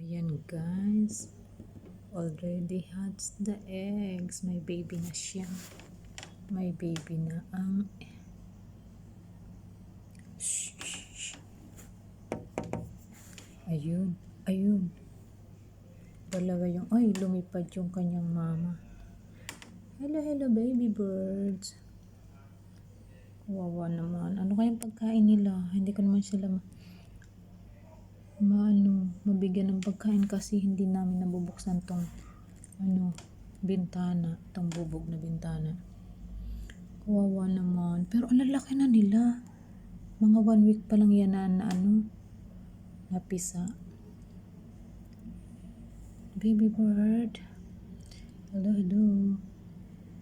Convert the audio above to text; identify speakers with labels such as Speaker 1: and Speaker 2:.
Speaker 1: Ayan guys, already hatched the eggs. May baby na siya. May baby na ang shh. Ayun, ayun. Dalawa yung, ay lumipad yung kanyang mama. Hello baby birds. Kawawa naman. Ano kayang pagkain nila? Hindi ko naman sila mabigyan ng pagkain kasi hindi namin nabubuksan tong bintana, tong bubog na bintana. Kawawa naman. Pero ang lalaki na nila. Mga 1 week pa lang yan na napisa. Baby bird. Hello.